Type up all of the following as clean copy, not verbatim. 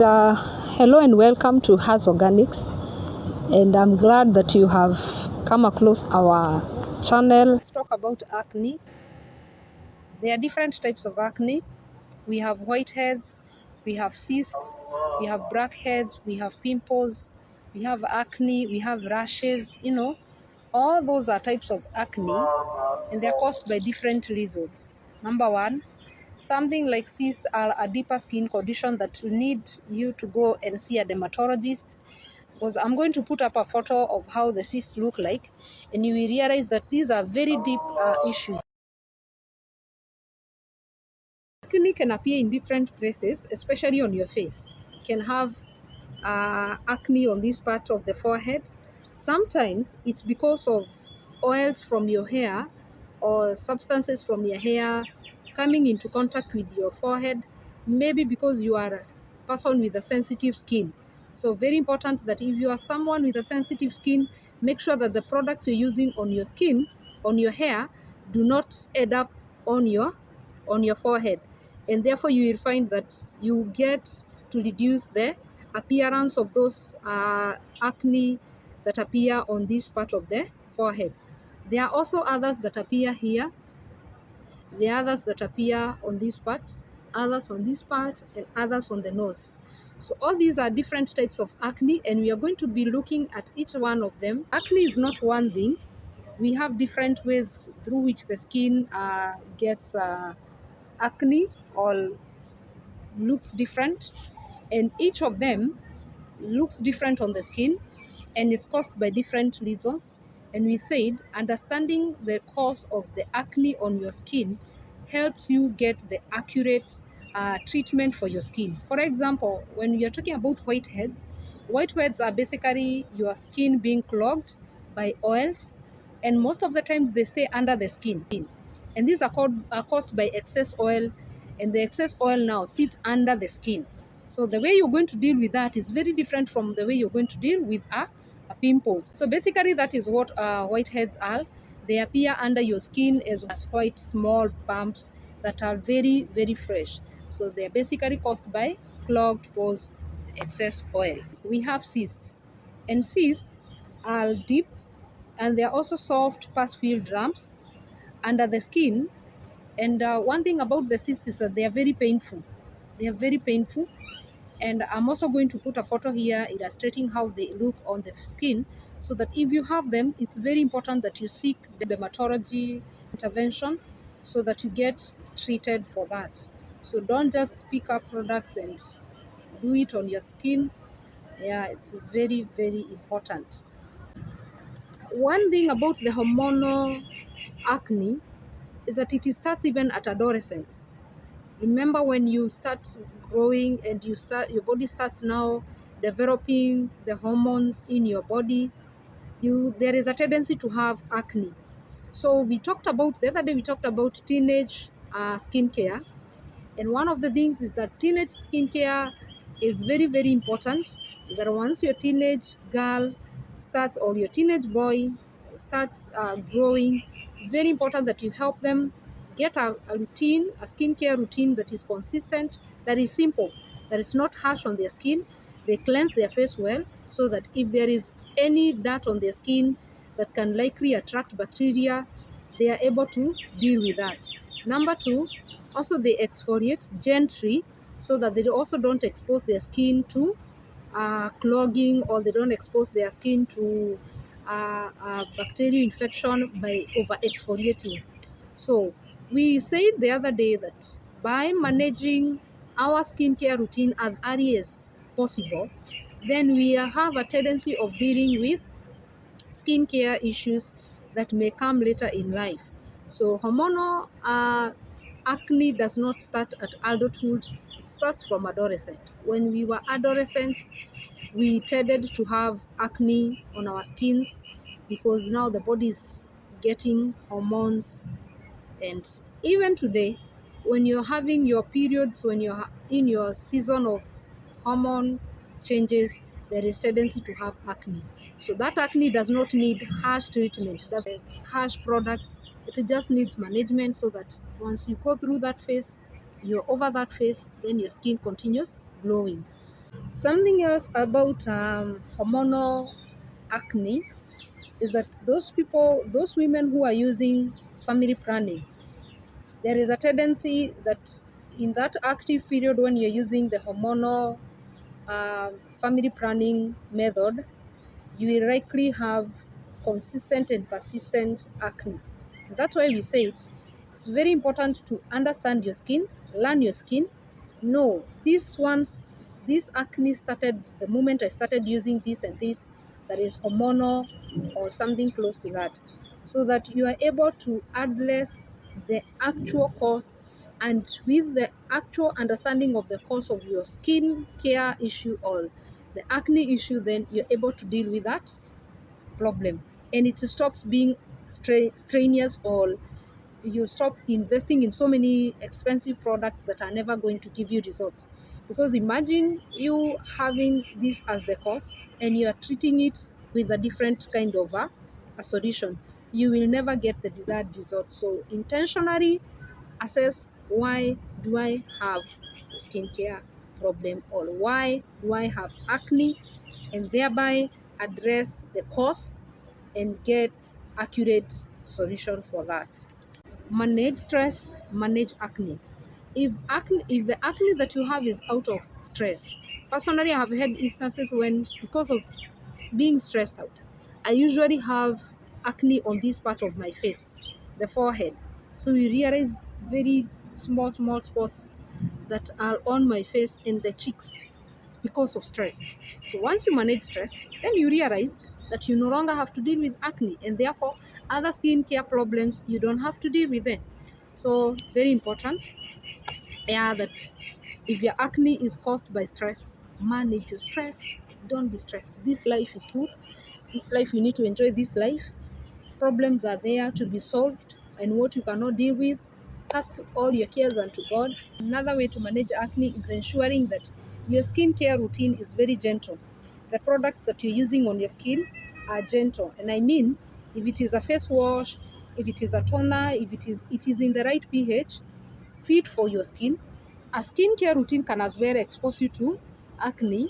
Hello and welcome to Haz Organics, and I'm glad that you have come across our channel. Let's talk about acne. There are different types of acne. We have whiteheads, we have cysts, we have blackheads, we have pimples, we have acne, we have rashes. All those are types of acne, and they're caused by different reasons. Number one, something like cysts are a deeper skin condition that will need you to go and see a dermatologist, because I'm going to put up a photo of how the cysts look like, and you will realize that these are very deep issues. Acne can appear in different places, especially on your face. You can have acne on this part of the forehead. Sometimes it's because of oils from your hair or substances from your hair coming into contact with your forehead, maybe because you are a person with a sensitive skin. So very important that if you are someone with a sensitive skin, make sure that the products you're using on your skin, on your hair, do not end up on your forehead, and therefore you will find that you get to reduce the appearance of those acne that appear on this part of the forehead. There are also others that appear here. There are others that appear on this part, others on this part, and others on the nose. So all these are different types of acne, and we are going to be looking at each one of them. Acne is not one thing. We have different ways through which the skin gets acne or looks different, and each of them looks different on the skin and is caused by different reasons. And we said understanding the cause of the acne on your skin helps you get the accurate treatment for your skin. For example, when we are talking about whiteheads, whiteheads are basically your skin being clogged by oils, and most of the times they stay under the skin, and these are caused by excess oil, and the excess oil now sits under the skin. So the way you're going to deal with that is very different from the way you're going to deal with a pimple. So basically that is what whiteheads are. They appear under your skin as quite small bumps that are very, very fresh. So they're basically caused by clogged pores, excess oil. We have cysts, and cysts are deep, and they're also soft pus-filled lumps under the skin. And one thing about the cysts is that they are very painful. They are very painful. And I'm also going to put a photo here illustrating how they look on the skin, so that if you have them, it's very important that you seek dermatology intervention so that you get treated for that. So don't just pick up products and do it on your skin. Yeah, it's very, very important. One thing about the hormonal acne is that it starts even at adolescence. Remember, when you start growing and your body starts now developing the hormones in your body, there is a tendency to have acne. So the other day we talked about teenage skincare, and one of the things is that teenage skincare is very, very important. That once your teenage girl starts, or your teenage boy starts growing, very important that you help them get a routine, a skincare routine that is consistent, that is simple, that is not harsh on their skin. They cleanse their face well, so that if there is any dirt on their skin that can likely attract bacteria, they are able to deal with that. Number two, also they exfoliate gently, so that they also don't expose their skin to clogging, or they don't expose their skin to bacterial infection by over exfoliating. So we said the other day that by managing our skincare routine as early as possible, then we have a tendency of dealing with skincare issues that may come later in life. So hormonal acne does not start at adulthood, it starts from adolescent. When we were adolescents, we tended to have acne on our skins because now the body is getting hormones. And even today, when you're having your periods, when you're in your season of hormone changes, there is tendency to have acne. So that acne does not need harsh treatment, does harsh products. It just needs management, so that once you go through that phase, you're over that phase, then your skin continues glowing. Something else about hormonal acne is that those women who are using family planning, there is a tendency that in that active period when you're using the hormonal family planning method, you will likely have consistent and persistent acne. That's why we say it's very important to understand your skin, learn your skin. No, this acne started the moment I started using this and this, that is hormonal or something close to that, so that you are able to address the actual cause. And with the actual understanding of the cause of your skin care issue or the acne issue, then you're able to deal with that problem, and it stops being strenuous, or you stop investing in so many expensive products that are never going to give you results. Because imagine you having this as the cause and you are treating it with a different kind of a solution, you will never get the desired result. So intentionally assess, why do I have a skincare problem, or why do I have acne, and thereby address the cause and get accurate solution for that. Manage stress, manage acne. If the acne that you have is out of stress, personally I have had instances when, because of being stressed out, I usually have acne on this part of my face, the forehead. So you realize very small spots that are on my face and the cheeks. It's because of stress. So once you manage stress, then you realize that you no longer have to deal with acne, and therefore other skincare problems you don't have to deal with them. So very important, yeah, that if your acne is caused by stress, manage your stress. Don't be stressed. This life is good. This life, you need to enjoy this life. Problems are there to be solved, and what you cannot deal with, cast all your cares unto God. Another way to manage acne is ensuring that your skincare routine is very gentle. The products that you're using on your skin are gentle. And I mean, if it is a face wash, if it is a toner, if it is in the right pH, fit for your skin. A skincare routine can as well expose you to acne,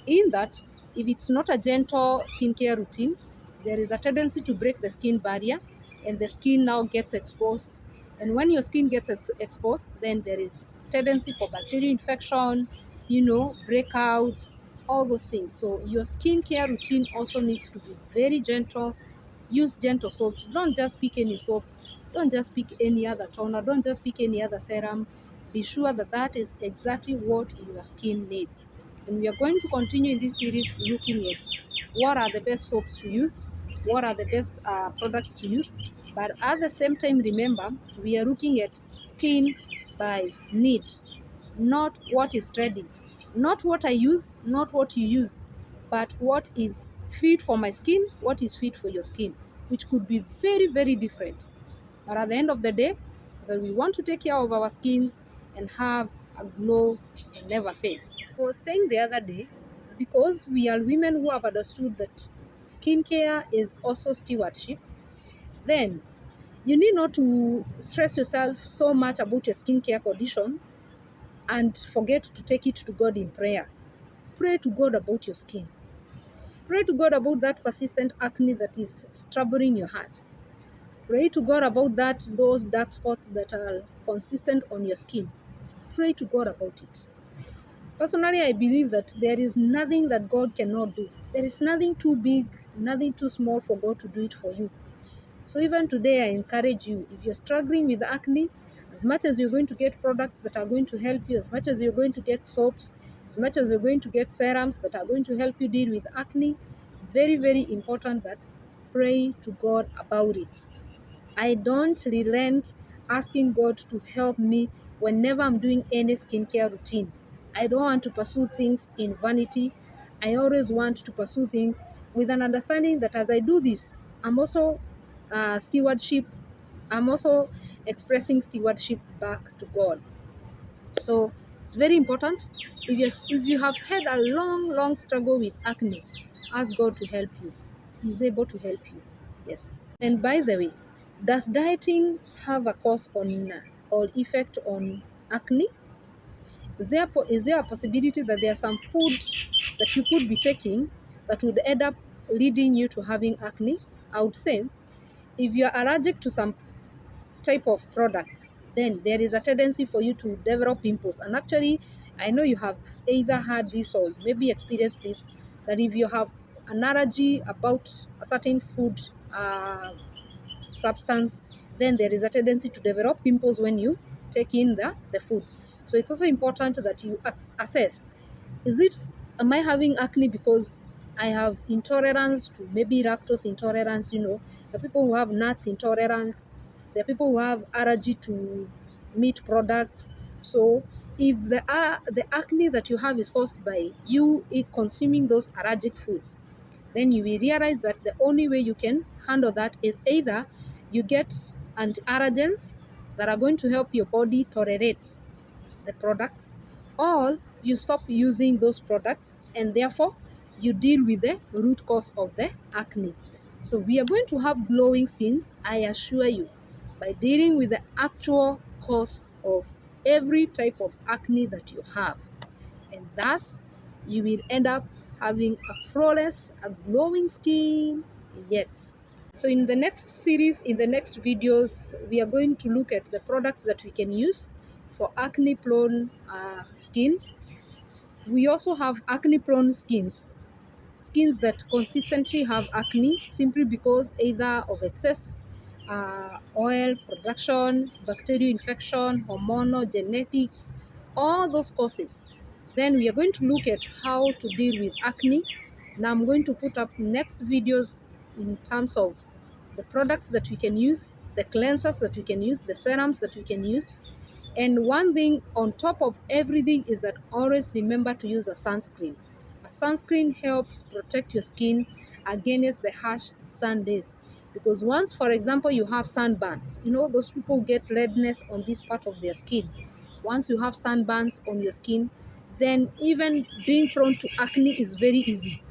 in that if it's not a gentle skincare routine, there is a tendency to break the skin barrier, and the skin now gets exposed. And when your skin gets exposed, then there is tendency for bacterial infection, breakouts, all those things. So your skincare routine also needs to be very gentle. Use gentle soaps. Don't just pick any soap. Don't just pick any other toner. Don't just pick any other serum. Be sure that that is exactly what your skin needs. And we are going to continue in this series looking at what are the best soaps to use, what are the best products to use. But at the same time, remember, we are looking at skin by need, not what is trending, not what I use, not what you use, but what is fit for my skin, what is fit for your skin, which could be very, very different. But at the end of the day, so we want to take care of our skins and have a glow that never fades. I was saying the other day, because we are women who have understood that skincare is also stewardship, then you need not to stress yourself so much about your skincare condition and forget to take it to God in prayer. Pray to God about your skin. Pray to God about that persistent acne that is troubling your heart. Pray to God about those dark spots that are consistent on your skin. Pray to God about it. Personally, I believe that there is nothing that God cannot do. There is nothing too big, nothing too small for God to do it for you. So even today, I encourage you, if you're struggling with acne, as much as you're going to get products that are going to help you, as much as you're going to get soaps, as much as you're going to get serums that are going to help you deal with acne, very, very important that pray to God about it. I don't relent asking God to help me whenever I'm doing any skincare routine. I don't want to pursue things in vanity. I always want to pursue things with an understanding that as I do this, I'm also stewardship. I'm also expressing stewardship back to God. So it's very important. If you have had a long struggle with acne, ask God to help you. He's able to help you. Yes. And by the way, does dieting have a cause on or effect on acne? Is there a possibility that there's some food that you could be taking that would end up leading you to having acne? I would say if you're allergic to some type of products, then there is a tendency for you to develop pimples. And actually, I know you have either had this or maybe experienced this, that if you have an allergy about a certain food substance, then there is a tendency to develop pimples when you take in the food. So it's also important that you assess, is it, am I having acne because I have intolerance to maybe lactose intolerance, the people who have nuts intolerance, there are people who have allergy to meat products. So if the acne that you have is caused by you consuming those allergic foods, then you will realize that the only way you can handle that is either you get anti-allergens that are going to help your body tolerate the products, or you stop using those products and therefore you deal with the root cause of the acne. So we are going to have glowing skins, I assure you, by dealing with the actual cause of every type of acne that you have. And thus, you will end up having a flawless, a glowing skin. Yes. So in the next series, in the next videos, we are going to look at the products that we can use for acne prone skins. We also have acne prone skins that consistently have acne simply because either of excess oil production, bacterial infection, hormonal, genetics, all those causes. Then we are going to look at how to deal with acne. Now I'm going to put up next videos in terms of the products that we can use, the cleansers that we can use, the serums that we can use. And one thing on top of everything is that always remember to use a sunscreen. A sunscreen helps protect your skin against the harsh sun days. Because once, for example, you have sunburns, those people get redness on this part of their skin. Once you have sunburns on your skin, then even being prone to acne is very easy.